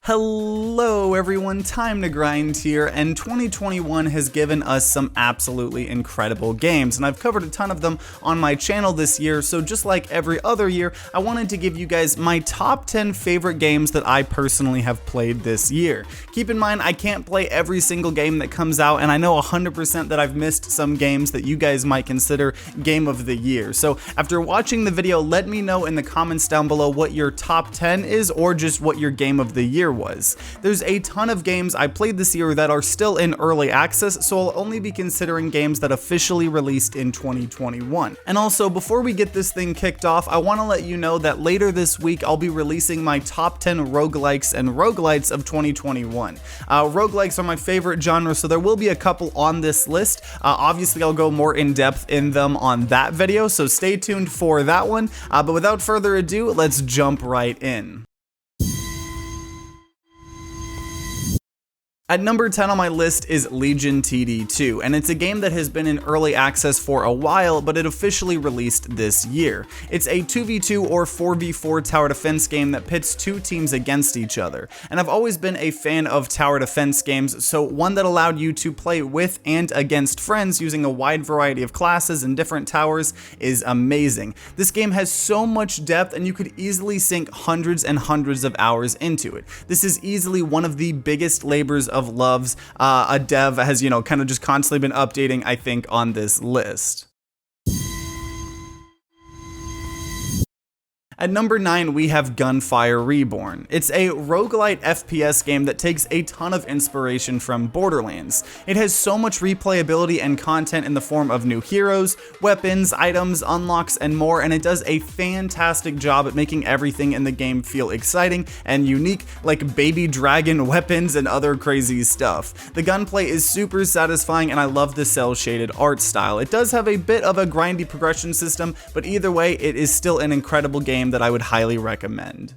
Hello everyone, TimeToGrind here, and 2021 has given us some absolutely incredible games, and I've covered a ton of them on my channel this year, so just like every other year, I wanted to give you guys my top 10 favorite games that I personally have played this year. Keep in mind, I can't play every single game that comes out, and I know 100% that I've missed some games that you guys might consider Game of the Year. So after watching the video, let me know in the comments down below what your top 10 is, or just what your Game of the Year was. There's a ton of games I played this year that are still in early access, so I'll only be considering games that officially released in 2021. And also, before we get this thing kicked off, I want to let you know that later this week I'll be releasing my top 10 roguelikes and roguelites of 2021. Roguelikes are my favorite genre, so there will be a couple on this list. Obviously, I'll go more in depth in them on that video, so stay tuned for that one. But without further ado, let's jump right in. At number 10 on my list is Legion TD2, and it's a game that has been in early access for a while, but it officially released this year. It's a 2v2 or 4v4 tower defense game that pits two teams against each other, and I've always been a fan of tower defense games, so one that allowed you to play with and against friends using a wide variety of classes and different towers is amazing. This game has so much depth, and you could easily sink hundreds and hundreds of hours into it. This is easily one of the biggest labors of loves a dev has, kind of just constantly been updating, I think, on this list. At number 9, we have Gunfire Reborn. It's a roguelite FPS game that takes a ton of inspiration from Borderlands. It has so much replayability and content in the form of new heroes, weapons, items, unlocks, and more, and it does a fantastic job at making everything in the game feel exciting and unique, like baby dragon weapons and other crazy stuff. The gunplay is super satisfying, and I love the cel-shaded art style. It does have a bit of a grindy progression system, but either way, it is still an incredible game that I would highly recommend.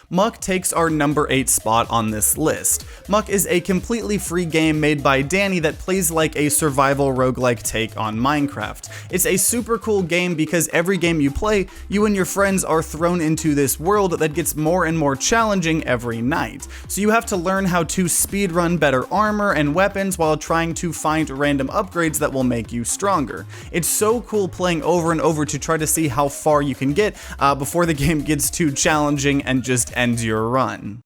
Muck takes our number 8 spot on this list. Muck is a completely free game made by Danny that plays like a survival roguelike take on Minecraft. It's a super cool game because every game you play, you and your friends are thrown into this world that gets more and more challenging every night. So you have to learn how to speedrun better armor and weapons while trying to find random upgrades that will make you stronger. It's so cool playing over and over to try to see how far you can get before the game gets too challenging and just ends your run.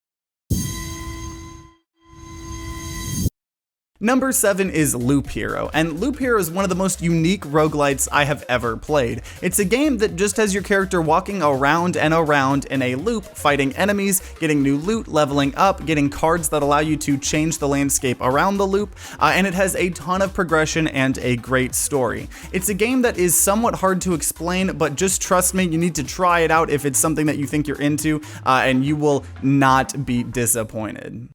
Number 7 is Loop Hero, and Loop Hero is one of the most unique roguelites I have ever played. It's a game that just has your character walking around and around in a loop, fighting enemies, getting new loot, leveling up, getting cards that allow you to change the landscape around the loop, and it has a ton of progression and a great story. It's a game that is somewhat hard to explain, but just trust me, you need to try it out if it's something that you think you're into, and you will not be disappointed.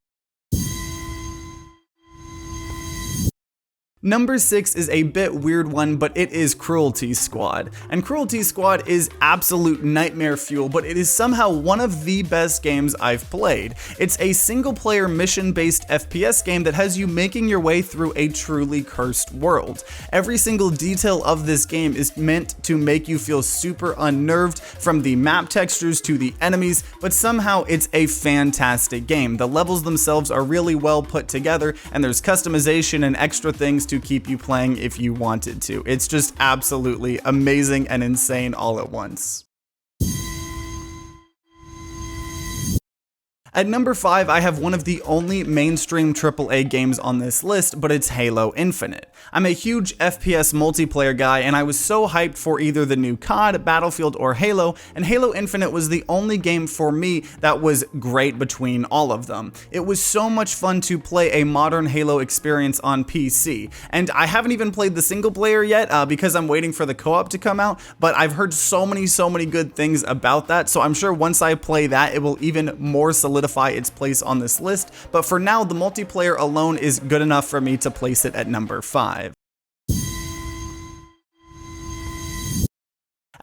Number 6 is a bit weird one, but it is Cruelty Squad. And Cruelty Squad is absolute nightmare fuel, but it is somehow one of the best games I've played. It's a single-player mission-based FPS game that has you making your way through a truly cursed world. Every single detail of this game is meant to make you feel super unnerved, from the map textures to the enemies, but somehow it's a fantastic game. The levels themselves are really well put together, and there's customization and extra things to keep you playing if you wanted to. It's just absolutely amazing and insane all at once. At number 5, I have one of the only mainstream AAA games on this list, but it's Halo Infinite. I'm a huge FPS multiplayer guy, and I was so hyped for either the new COD, Battlefield, or Halo, and Halo Infinite was the only game for me that was great between all of them. It was so much fun to play a modern Halo experience on PC, and I haven't even played the single player yet because I'm waiting for the co-op to come out, but I've heard so many good things about that, so I'm sure once I play that, it will even more solidify its place on this list, but for now, the multiplayer alone is good enough for me to place it at number 5.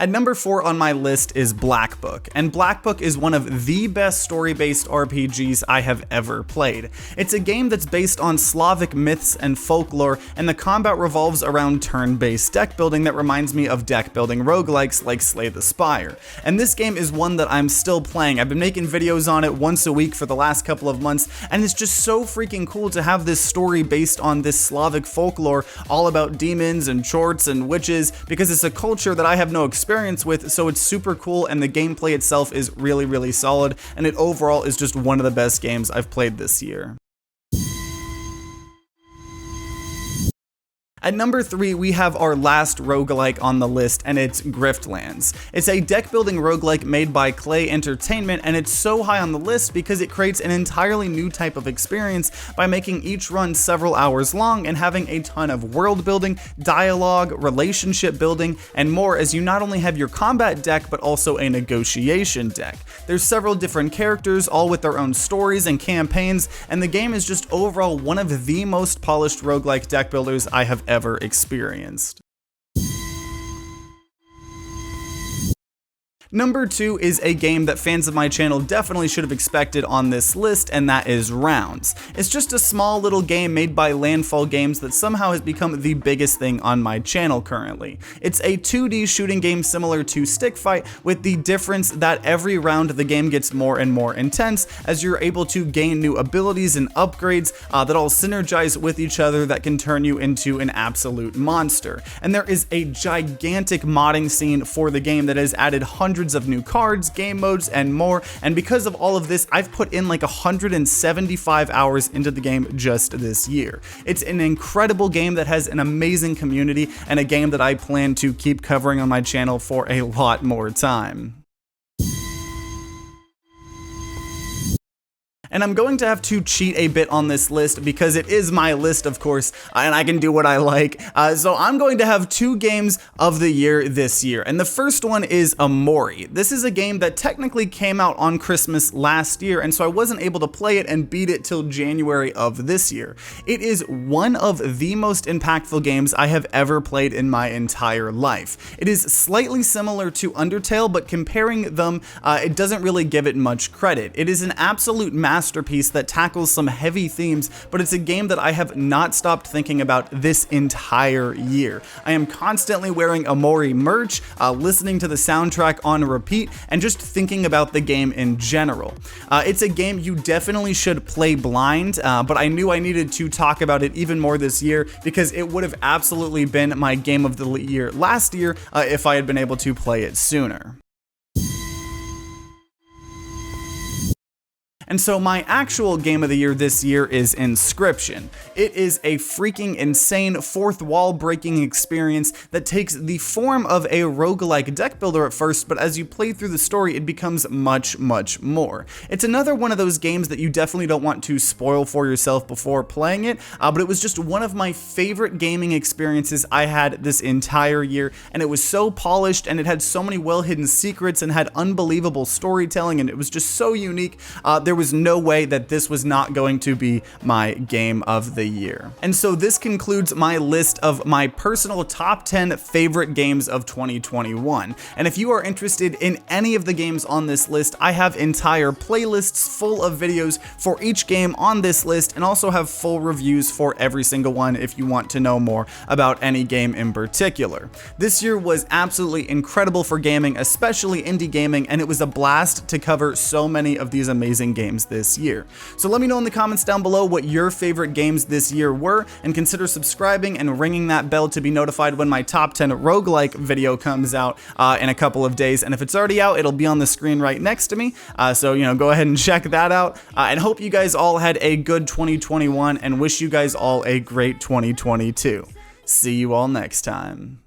At number 4 on my list is Blackbook, and Blackbook is one of the best story-based RPGs I have ever played. It's a game that's based on Slavic myths and folklore, and the combat revolves around turn-based deck building that reminds me of deck building roguelikes like Slay the Spire. And this game is one that I'm still playing. I've been making videos on it once a week for the last couple of months, and it's just so freaking cool to have this story based on this Slavic folklore all about demons and chorts and witches, because it's a culture that I have no experience with, so it's super cool, and the gameplay itself is really solid, and it overall is just one of the best games I've played this year. At number 3, we have our last roguelike on the list, and it's Griftlands. It's a deck-building roguelike made by Clay Entertainment, and it's so high on the list because it creates an entirely new type of experience by making each run several hours long and having a ton of world building, dialogue, relationship building, and more, as you not only have your combat deck, but also a negotiation deck. There's several different characters, all with their own stories and campaigns, and the game is just overall one of the most polished roguelike deck builders I have ever experienced. Number 2 is a game that fans of my channel definitely should have expected on this list, and that is Rounds. It's just a small little game made by Landfall Games that somehow has become the biggest thing on my channel currently. It's a 2D shooting game similar to Stick Fight, with the difference that every round the game gets more and more intense as you're able to gain new abilities and upgrades that all synergize with each other that can turn you into an absolute monster. And there is a gigantic modding scene for the game that has added hundreds of new cards, game modes, and more, and because of all of this, I've put in like 175 hours into the game just this year. It's an incredible game that has an amazing community, and a game that I plan to keep covering on my channel for a lot more time. And I'm going to have to cheat a bit on this list because it is my list, of course, and I can do what I like. So I'm going to have 2 games of the year this year, and the first one is Amore. This is a game that technically came out on Christmas last year, and so I wasn't able to play it and beat it till January of this year. It is one of the most impactful games I have ever played in my entire life. It is slightly similar to Undertale, but comparing them, it doesn't really give it much credit. It is an absolute masterpiece that tackles some heavy themes, but it's a game that I have not stopped thinking about this entire year. I am constantly wearing Amore merch, listening to the soundtrack on repeat, and just thinking about the game in general. It's a game you definitely should play blind, but I knew I needed to talk about it even more this year because it would have absolutely been my game of the year last year if I had been able to play it sooner. And so my actual game of the year this year is Inscription. It is a freaking insane fourth wall breaking experience that takes the form of a roguelike deck builder at first, but as you play through the story it becomes much more. It's another one of those games that you definitely don't want to spoil for yourself before playing it, but it was just one of my favorite gaming experiences I had this entire year, and it was so polished and it had so many well hidden secrets and had unbelievable storytelling, and it was just so unique. There was no way that this was not going to be my game of the year. And so this concludes my list of my personal top 10 favorite games of 2021. And if you are interested in any of the games on this list, I have entire playlists full of videos for each game on this list, and also have full reviews for every single one if you want to know more about any game in particular. This year was absolutely incredible for gaming, especially indie gaming, and it was a blast to cover so many of these amazing games this year. So let me know in the comments down below what your favorite games this year were, and consider subscribing and ringing that bell to be notified when my top 10 roguelike video comes out in a couple of days. And if it's already out, it'll be on the screen right next to me. So, go ahead and check that out. And hope you guys all had a good 2021, and wish you guys all a great 2022. See you all next time.